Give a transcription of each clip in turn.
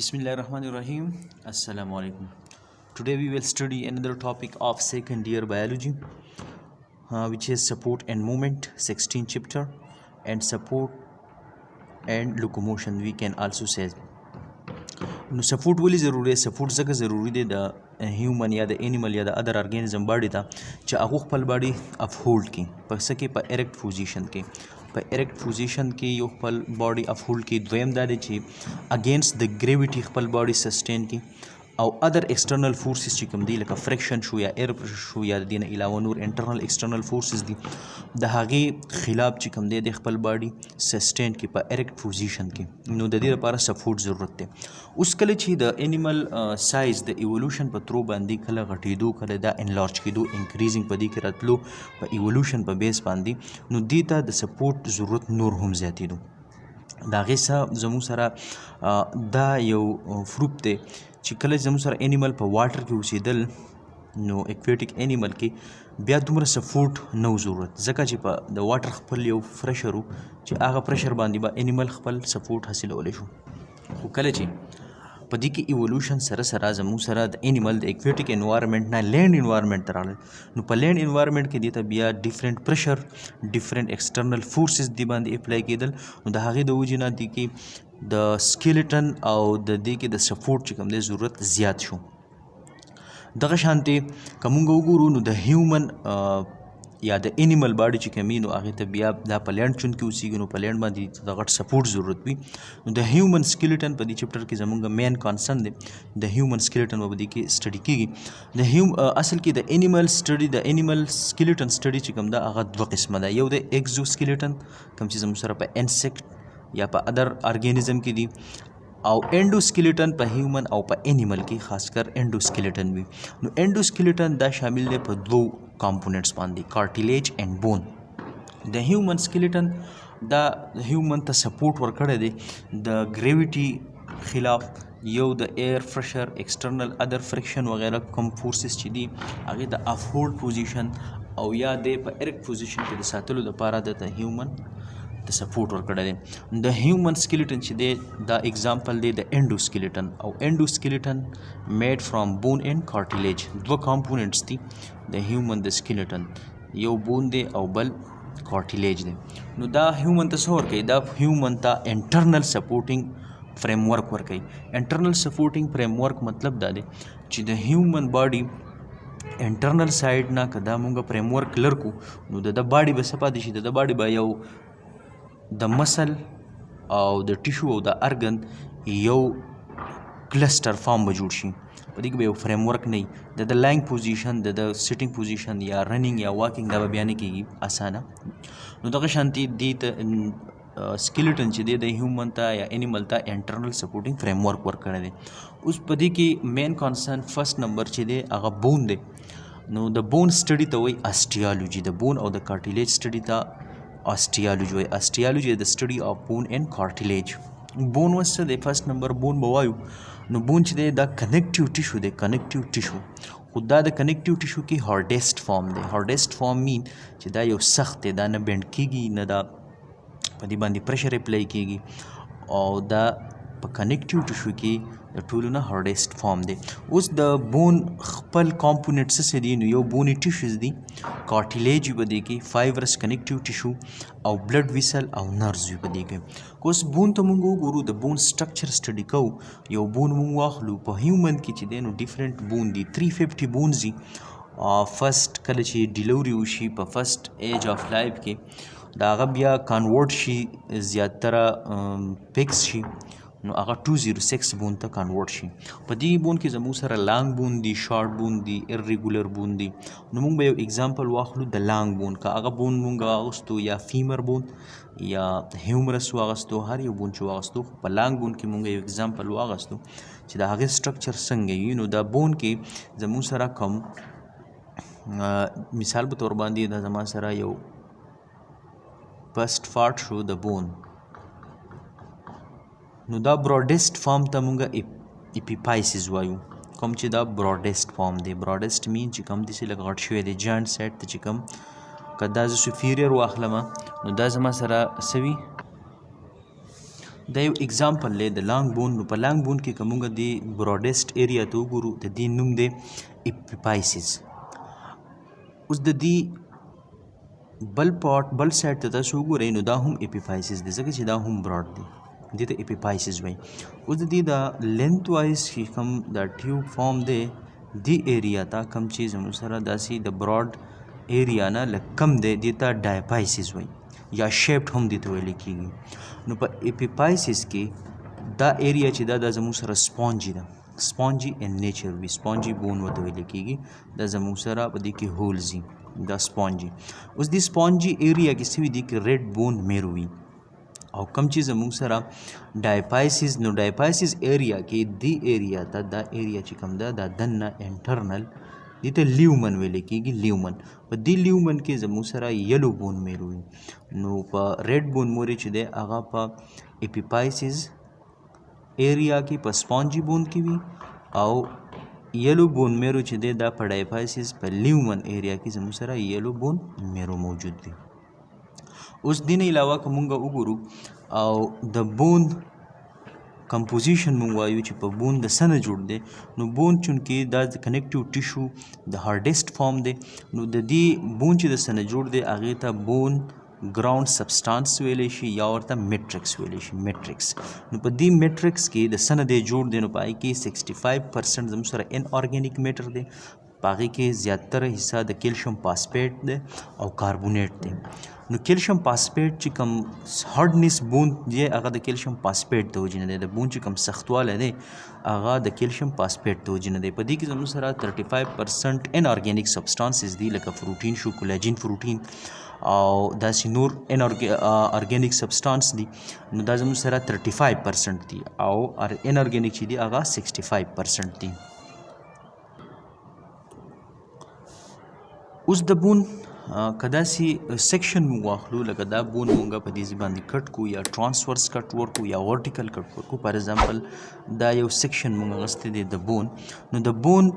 Bismillahirrahmanirrahim. Assalamu alaikum. Today we will study another topic of second year biology, which is support and movement, 16th chapter, and support and locomotion. We can also say. نو سپورټ ولې ضروري دی؟ سپورټ ځکه ضروري دی د هیومن یا د انیمل یا د ادر ارګانیزم باډي ته چې هغه خپل باډي افهولډ کړي په څه کې؟ په ایرکټ پوزیشن کې. په ایرکټ پوزیشن کې یو خپل باډي افهولډ کړي. دویم دا دی چې اگینسټ د ګریویټي خپل باډي سسټین کړي او ادر ایکسټرنل فورسز چې کوم دي لکه فریکشن شو یا ایر پریشر شو یا د دې نه علاوه نور انټرنل ایکسټرنل فورسز دي د هغې خلاف چې کوم دی د خپل باډي سسټین کړي په ایرکټ پوزیشن کې. نو د دې لپاره سپورټ ضرورت دی. اوس کله چې د انیمل سایز د ایولوشن په ترو باندې کله غټېدو کله دا انلارج کېدو انکریزینګ په دې کې راتلو په ایولوشن په بیس باندې نو دې ته د سپورټ ضرورت نور هم زیاتېدو. د هغې څخه زموږ سره دا یو فروپ دی چې کله زموږ سره انیمل په واټر کې اوسېدل نو اکویټیک انیمل کې بیا دومره سپورټ نه و ضرورت ځکه چې په د واټر خپل یو پریشر و چې هغه پریشر باندې به انیمل خپل سپورټ حاصلولی شو. خو کله چې په دې کې ایولوشن سره سره زموږ سره د انیمل د اکویټیک انوایرمنټ نه لینډ انوایرمنټ ته راغلل نو په لینډ انوایرمنټ کې دې ته بیا ډیفرنٹ پریشر ډیفرنٹ ایکسټرنل فورسز دې باندې اپلای کېدل نو د هغې د وجې نه دې کې د سکیلټن او د دې کې د سپورټ چې کوم دی ضرورت زیات شو. دغه شانتې که موږ وګورو نو د هیومن یا د انیمل باډي چې کوم نو هغې ته بیا دا په لینډ چون کې اوسېږي نو په لینډ باندې د غټ سپورټ ضرورت وي. نو د هیومن سکیلټن په دې چپټر کې زموږ مین کانسرن دی د هیومن سکیلټن به په دې کې سټډي کېږي. د اصل کې د انیمل سټډي د انیمل سکیلټن سټډي چې کوم ده هغه دوه قسمه ده. یو د ایکزوسکیلټن کوم چې زموږ سره په انسیکټ یا په ادر ارګانیزم کې دي او انډوسکیلټن په هیومن او په انیمل کې خاص کر انډوسکیلټن وي. نو انډوسکیلټن دا شامل دی په دوو کامپوننټس باندې کارټیلیج اینډ بون. د هیومن سکیلټن دا هیومن ته سپورټ ورکړی دی د ګریویټي خلاف یو د ایر پریشر ایکسټرنل ادر فریکشن وغیرہ کوم فورسز چې دي هغې د افهولډ پوزیشن او یا د په ایرکټ پوزیشن کې د ساتلو لپاره د هیومن د سپورټ ورکړی دی. د هیومن سکیلټن چې دی دا اگزامپل دی د انډوسکیلټن او انډوسکیلټن میډ فرام بون اینډ کارټیلیج. دوه کامپوننټس دي د هیومن د سکیلټن یو بون دی او بل کارټیلیج دی. نو دا هیومن ته څه ورکوي؟ دا هیومن ته انټرنل سپورټینګ فریم ورک ورکوي. انټرنل سپورټینګ فریم ورک مطلب دا دی چې د هیومن باډي انټرنل سایډ نه که دا مونږ فریم ورک لرکو نو د باډي به څه پاتې شي؟ د باډي به یو د مسل او د ټیشو او د ارګن یو کلسټر فارم به جوړ شي. په دې کې به یو فریم ورک نه وي. د لاینګ پوزیشن د سیټینګ پوزیشن یا رننګ یا واکینګ دا به بیا نه کېږي اسانه. نو دغه شانتې دې ته سکیلټن چې دی د هیومن ته یا انیمل ته انټرنل سپورټینګ فریم ورک ورکړی دی. اوس په دې کې مین کانسرن فرست نمبر چې دی هغه بون دی. نو د بون سټډي ته وایي اسټیالوجي. د بون او د کارټیلیج سټډي ته اسټیالوجي وایي. اسټیالوجي د سټډي اف بون اینډ کارټیلیج. بون وس څه دی؟ فرست نمبر بون به وایو. نو بون چې دی دا کنیکټیو ټیشو دی. کنیکټیو ټیشو خو دا د کنیکټیو ټیشو کې هارډیسټ فارم دی. هارډیسټ فارم مین چې دا یو سخت دی، دا نه بینډ کېږي نه دا په دې باندې پریشر اپلای کېږي او دا په کنیکټیو ټیشو کې د ټولو نه هارډیسټ فارم دی. اوس د بون خپل کامپوننټس څه دي؟ نو یو بوني ټیشوز دي، کارټیلیج وي په دې کې، فایبرس کنیکټیو ټیشو او بلډ ویسل او نرز وي په دې کې. اوس بون ته مونږ وګورو د بون سټرکچر سټډي کوو. یو بون مونږ واخلو په هیومن کې چې دی نو ډیفرنٹ بون دي 350 بونز دي. فرست کله چې ډیلیوري وشي په فرست ایج آف لایف کې دا هغه بیا کنورټ شي زیاتره پیکس شي نو هغه 206 بون ته کنورټ شي. په دې بون کې زموږ سره لانګ بون دي، شارټ بون دي، ارریګولر بون دي. نو موږ به یو اگزامپل واخلو د لانګ بون. که هغه بون موږ واغستو یا فیمر بون یا هیومرس واغستو، هر یو بون چې واغستو، په لانګ بون کې موږ یو اگزامپل واغستو چې د هغې سټرکچر څنګه وي. نو دا بون کې زموږ سره کوم مثال په تور باندې دا زما سره یو فرست پارټ شو د بون. نو دا براډیسټ فارم ته مونږ اپیپایسز وایو. کوم چې دا براډیسټ فارم دی. براډیسټ مین چې کوم داسې لږ غټ شوی دی جاینټ سایډ ته چې کوم که دا زه سوپیریر واخلم نو دا زما سره څه وي دا یو اگزامپل دی د لانګ بون. نو په لانګ بون کې که موږ د براډیسټ ایریا ته وګورو د دې نوم دی اپیپایسز. اوس د دې بل سایډ ته تاسو وګورئ نو دا هم اپیپایسز دی ځکه چې دا هم براډ دی، دې ته اپیپایسز وایي. اوس د دې د لینث وایز چې کوم دا ټیوب فارم دی دې ایریا ته کوم چې زموږ سره داسې د براډ ایریا نه لږ کم دی دې ته ډایپایسز وایي یا شیپډ هم دې ته ویل کېږي. نو په اپیپایسز کې دا ایریا چې دا زموږ سره سپونجي ده، سپونجي ان نیچر وي، سپونجي بون ورته ویل کېږي. دا زموږ سره په دې کې هولز دي دا سپونجي. اوس دې سپونجي ایریا کې څه وي دي کې ریډ بون میرو وي او کم چې زموږ سره ډایپایسز. نو ډایپایسز ایریا کې دی ایریا ته دا ایریا چې کوم ده دا دننه انټرنل دې ته لیومن ویل کېږي. لیومن په دې لیومن کې زموږ سره یلو بون میرو وي. نو په ریډ بون مورې چې دی هغه په اپیپایسز ایریا کې په سپونجي بون کې وي او یلو بون میرو چې دی دا په ډایپایسز په لیومن ایریا کې زموږ سره یلو بون میرو موجود دی. اوس دې نه علاوه که مونږ وګورو او د بون کمپوزیشن مونږ وایو چې په بون د څه نه جوړ دی. نو بون چونکې دا د کنیکټیو ټیشو د هارډیسټ فارم دی نو د دې بون چې د څه نه جوړ دی هغې ته بون ګراوند سبسټانس ویلی شي یا ورته میټرکس ویلی شي، میټرکس. نو په دې میټرکس کې د څه نه دی جوړ دی نو په هغې کې 65% زموږ سره ان ارګینیک میټر دی، په هغې کې زیاتره حصه د کیلشیم فاسفیټ دی او کاربونیټ دی. نو کیلشیم فاسفیټ چې کوم هارډنس بون دی هغه د کیلشیم فاسفیټ د وجې نه دی، د بون چې کوم سختوالی دی هغه د کیلشیم فاسفیټ د وجې نه دی. په دې کې زموږ سره 35% ان ارګینیک سبسټانسز دي لکه پروټین شو، کولاجین پروټین او داسې نور ان ارګینیک سبسټانس دي. نو دا زموږ سره 35% دي او ان ارګینیک چې دي هغه 65% دي. اوس د بون که داسې سیکشن مونږ واخلو لکه دا بون مونږ په دې باندې کټ کو یا ټرانسورس کټ ورکو یا ورټیکل کټ ورکو. فار ایگزامپل دا یو سیکشن مونږ اخیستی دی د بون. نو د بون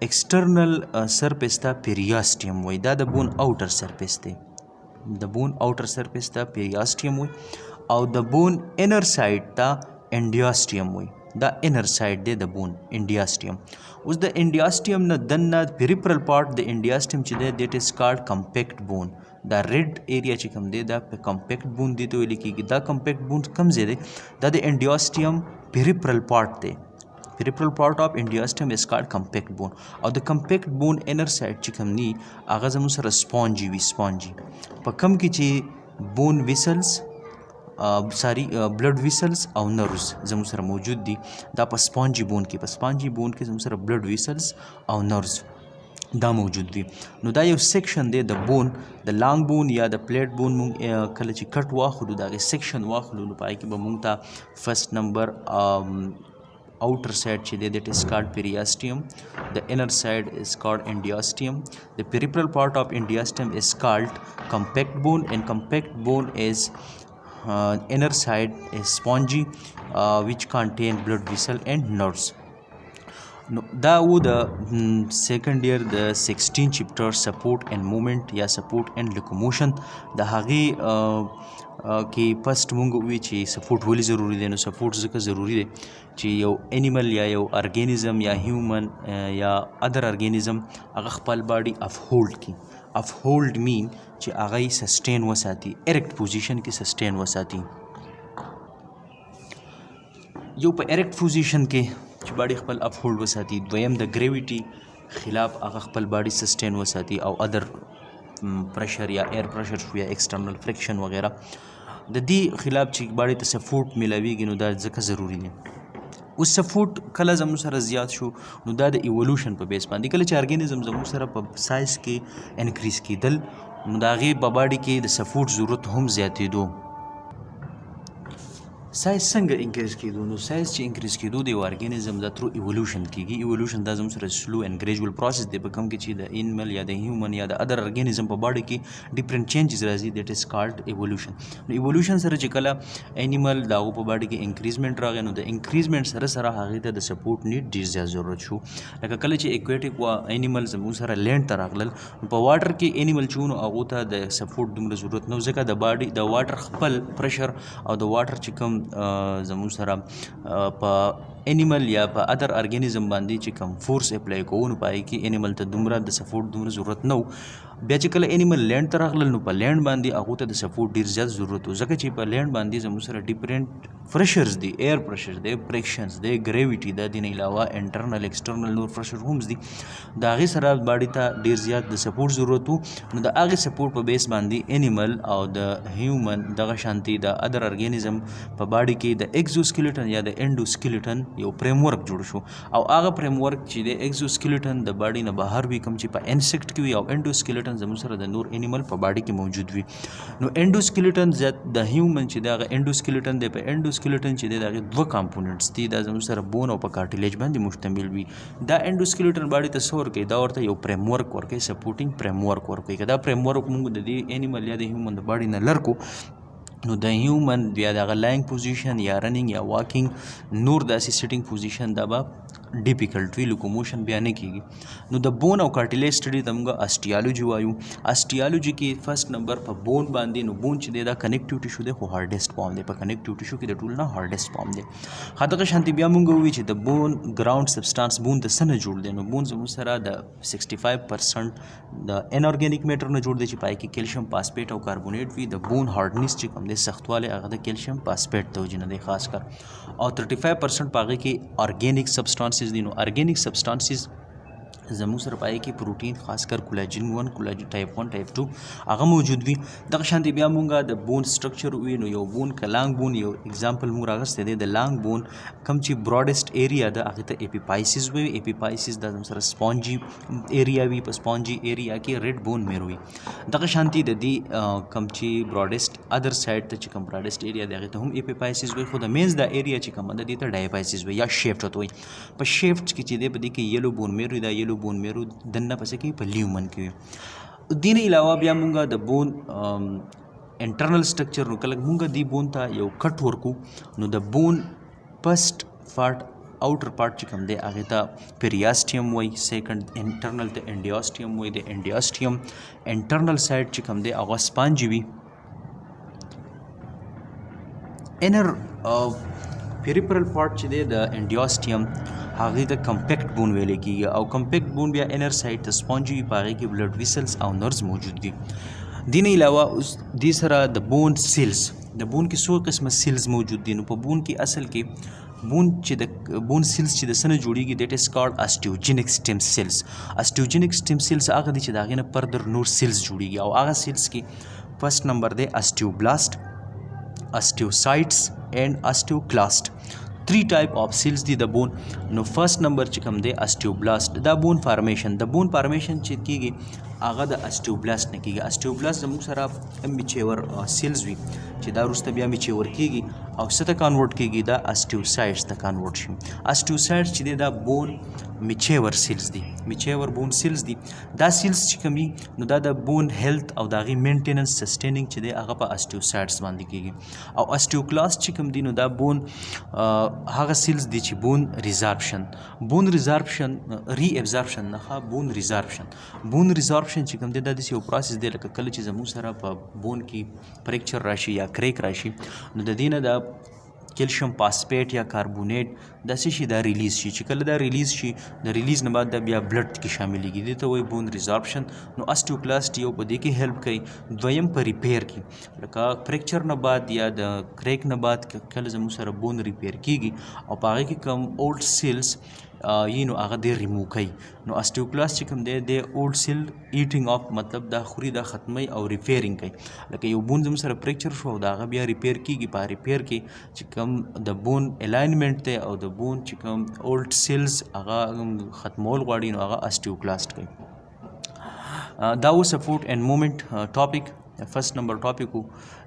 ایکسټرنل سرفیس ته پیریاسټیم وایي، دا د بون اوټر سرفیس دی، د بون اوټر سرفیس ته پیریاسټیم وایي او د بون انر سایډ ته انډیاسټیم وایي. دا انر سایډ دی د بون انډیاسټیم. اوس د انډیاسټیم نه دننه پیریپرل پارټ د انډیاسټیم چې دی دیټ از کالډ کمپیکټ بون. دا ریډ ایریا چې کوم دی دا کمپیکټ بون دی ته ویل کېږي. دا کمپیکټ بون کوم ځای دی دا د انډیاسټیم پیریپرل پارټ دی. پیریپرل پارټ آف انډیاسټیم از کالډ کمپیکټ بون او د کمپیکټ بون انر سایډ چې کوم دی هغه زموږ سره سپونجي وي. سپونجي په کوم کې چې بون ویسلز بلډ ویسلز او نروز زموږ سره موجود دي دا په سپونجي بون کې، په سپونجي بون کې زموږ سره بلډ ویسلز او نروز دا موجود دي. نو دا یو سیکشن دی د بون، د لانګ بون یا د پلیټ بون. مونږ کله چې کټ واخلو د هغې سیکشن واخلو نو په هغې کې به مونږ ته فرسټ نمبر outer side چې دی that is called periosteum, the inner side is called endosteum, the peripheral part of endosteum is called compact bone, and compact bone is inner side is spongy which contain blood vessel and nerves. دا و د سیکنډ ایئر د 16 چپټر سپورټ اینڈ موومنټ یا سپورټ اینڈ لوکوموشن. د هغې کې فسټ مونږ ووی چې سپورټ ولې ضروري دی. نو سپورټ ځکه ضروري دی چې یو انیمل یا یو ارګینزم یا هیومن یا ادر ارګینزم هغه خپل باډي اف هولډ کړي. اف هولډ مین چې هغه یې سسټین وساتي، ایرکټ پوزیشن کې سسټین وساتي. یو په ایرکټ پوزیشن کې چې باډي خپل اف هولډ وساتي، دویم د ګریویټي خلاف هغه خپل باډي سسټین وساتي او ادر پریشر یا ایر پریشر شو یا ایکسټرنل فریکشن وغیرہ د دې خلاف چې باډي ته سپورټ میلاویږي نو دا ځکه ضروری دی. اوس سپورټ کله زموږ سره زیات شو نو دا د ایولوشن په بیس باندې، کله چې ارګینزم زموږ سره په سایز کې انکریز کېدل نو د هغې په باډي کې د سپورټ ضرورت هم زیاتېدو. سایز څنګه انکریز کېدو؟ نو سایز چې انکریز کېدو د یو ارګینزم دا ترو ایولوشن کېږي. ایولوشن دا زموږ سره سلو اینډ ګریجول پروسس دی په کوم کې چې د انیمل یا د هیومن یا د ادر ارګینزم په باډي کې ډفرنٹ چینجز راځي، دیټ از کالډ ایولوشن. نو ایولوشن سره چې کله انیمل د هغو په باډي کې انکریزمنټ راغی نو د انکریزمنټ سره سره هغې ته د سپورټ نیډ ډېر زیات ضرورت شو. لکه کله چې ایکویټک انیمل زموږ سره لینډ ته راغلل نو په واټر کې انیمل چې نو هغو ته د سپورټ دومره ضرورت نه و ځکه د باډي د واټر خپل پریشر او د واټر چې کوم زموږ سره په انیمل یا په ادر ارګانیزم باندې چې کوم فورس اپلای کوو نو پای کې انیمل ته دومره د سپورټ دومره ضرورت نه و بیا چې کله انیمل لینډ ته راغلل نو په لینډ باندې هغو ته د سپورټ ډېر زیات ضرورت و ځکه چې په لینډ باندې زموږ سره ډیفرنٹ پریشرز دي ایر پریشر دی پریکشنز دی ګریویټي دا دې نه علاوه انټرنل ایکسټرنل نور پریشر هم دي د هغې سره باډي ته ډېر زیات د سپورټ ضرورت و نو د هغې سپورټ په بیس باندې انیمل او د هیومن دغه شانتي د ادر ارګانیزم په باډي کې د ایکزوسکلیټن یا د انډوسکلیټن یو فریم ورک جوړ شو او هغه فریم ورک چې د ایکزوسکلیټن د باډي نه بهر وي کوم چې په انسیکټ کې وي او انډوسکلیټن زموږ سره د نور انیمل په باډي کې موجود وي نو انډوسکلیټن زیات د هیومن چې د هغه انډوسکلیټن دی په انډوسکلیټن چې دی د هغې دوه کامپوننټس دي دا زموږ سره بون او په کارټیلیج باندې مشتمل وي دا انډوسکلیټن باډي ته څه ورکوي دا ورته یو فریم ورک ورکوي سپورټینګ فریم ورک ورکوي که دا فریم ورک موږ د دې انیمل یا د هیومن د باډي نه لر کو نو د هیومن بیا دغه لاینګ پوزیشن یا رننګ یا واکینګ نور داسې سیټینګ پوزیشن دا به ډیفیکلټ وي لوکوموشن بیا نه کیږي نو د بون او کارټیلیج سټډي ته موږ اسټیالوجي وایو اسټیالوجي کې فرست نمبر په بون باندې نو بون چې دی دا کنیکټیو ټیشو دی خو هارډیسټ فارم دی په کنیکټیو ټیشو کې د ټول نه هارډیسټ فارم دی دغه شانتي بیا موږ ووایو چې د بون ګراوند سبسټانس بون د څه نه جوړ دی نو بون زموږ سره د 65% د انارګینیک میټر نه جوړ دی چې پای کې کیلشیم فاسفیټ او کاربونیټ وي د بون هارډنس چې کوم دی سختوالی هغه د کیلشیم فاسفیټ ته وجې نه دی خاص کر او 35% په هغې کې ارګینیک سبسټانسز دي نو ارګینیک سبسټانسز زموږ سره پای کې پروټین خاص کر کولاجن 1 کولاجن ټایپ 1 ټایپ 2 هغه موجود وي دغه شانتي بیا مونږه د بون سټرکچر وي نو یو بون که لانګ بون یو اگزامپل موږ راغستی دی د لانګ بون کوم چې براډسټ ایریا ده هغې ته ایپیپایسز وي ایپیپایسز دا زموږ سره سپونجي ایریا وي په سپونجي ایریا کې ریډ بون میر وي دغه شانتي د دې کوم چې براډسټ ادر سایډ ته چې کوم براډسټ ایریا دی هغې ته هم ایپیپایسز وي خو د مینز دا ایریا چې کومه ده دې ته ډایپایسز وي یا شیفټ ورته وایي په شیفټ کې چې دی په دې کې یلو بون میر وي دا یلو بون میرو دننه پسې کې په لیومن کې وي دې نه علاوه بیا مونږه د بون انټرنل سټرکچر نو کله مونږه دې بون ته یو کټ ورکو نو د بون فسټ پارټ اوټر پارټ چې کوم دی هغې ته پیریاسټیم وایي سیکنډ انټرنل ته انډیاسټیم وایي د انډیاسټیم انټرنل سایډ چې کوم دی هغه سپانجي وي انر پیریپرل پارټ چې دی د انډیاسټیم هغې ته کمپیکټ بون ویلی کېږي او کمپیکټ بون بیا انر سایډ ته سپونجي وي په هغې کې بلډ ویسلز او نرز موجود دي دې نه علاوه اوس دې سره د بون سیلز د بون کې څو قسمه سیلز موجود دي نو په بون کې اصل کې بون چې د بون سیلز چې د څه نه جوړېږي دیټ از کالډ اسټیوجینک سټیم سیلز اسټیوجینک سټیم سیلز هغه دي چې د هغې نه فردر نور سیلز جوړېږي او هغه سیلز کې فرست نمبر دی اسټیوبلاست اسټیوسایټس اینڈ اسټیوکلاست 3 ټایپ آف سیلز دي د بون نو فرست نمبر چې کوم دی اسټیوبلاست دا بون فارمیشن د بون فارمیشن چې کیږي هغه د اسټیوبلاست نه کیږي اسټیوبلاست زموږ سره میچور سیلز وي چې دا وروسته بیا میچور کیږي او څه ته کنورټ کیږي دا اسټیوسایټس ته کنورټ شي اسټیوسایټس چې دی دا بون میچور سیلز دي میچور بون سیلز دي دا سیلز چې کوم وي نو دا د بون هیلث او د هغې مینټیننس سسټیننګ چې دی هغه په اسټیوسایټس باندې کیږي او اسټیوکلاست چې کوم دی نو دا بون هغه سیلز دي چې بون ریزارپشن ری ابزارپشن نه بون ریزارپشن چې کوم دی دا داسې یو پروسس دی لکه کله چې زموږ سره په بون کې فریکچر راشي یا کریک راشي نو د دې نه د کیلشیم فاسفیټ یا کاربونیټ داسې شي دا ریلیز شي چې کله دا ریلیز شي د ریلیز نه بعد دا بیا بلډ کې شاملېږي دې ته وایي بون ریزارپشن نو اسټیوکلاست یو په دې کې هیلپ کوي دویم په ریپیر کې لکه فریکچر نه بعد یا د کریک نه بعد کله زموږ سره بون ریپیر کیږي او په هغې کې کوم اولډ سیلز یي نو هغه دی ریموو کوي نو اسټیوکلاست چې کوم دی د اولډ سیل ایټینګ اف مطلب دا خوري دا ختموي او ریپیرینګ کوي لکه یو بون زموږ سره فریکچر شو او د هغه بیا ریپیر کیږي په ریپیر کې چې کوم د بون الاینمنټ دی او د بون چې کوم اولډ سیلز هغه ختمول غواړي نو هغه اسټیوکلاست کوي دا و سپورټ اینډ مومنټ ټاپک فرست نمبر ټاپک وو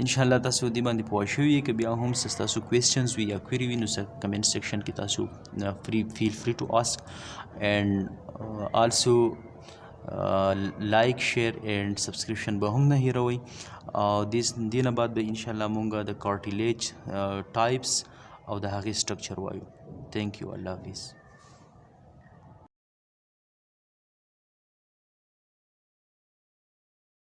انشاءالله تاسو دې باندې پوه شوي یې که بیا هم څه ستاسو کوېسچنز وي یا کویري وي نو کمنټ سیکشن کې تاسو فیل فری ټو آسک اینډ آلسو لایک شیر اینڈ سبسکرپشن به هم نه هیروئ او دې نه بعد به انشاءالله مونږ د کارټیلیج ټایپس او د هغې سټرکچر وایو تھینک یو الله حافظ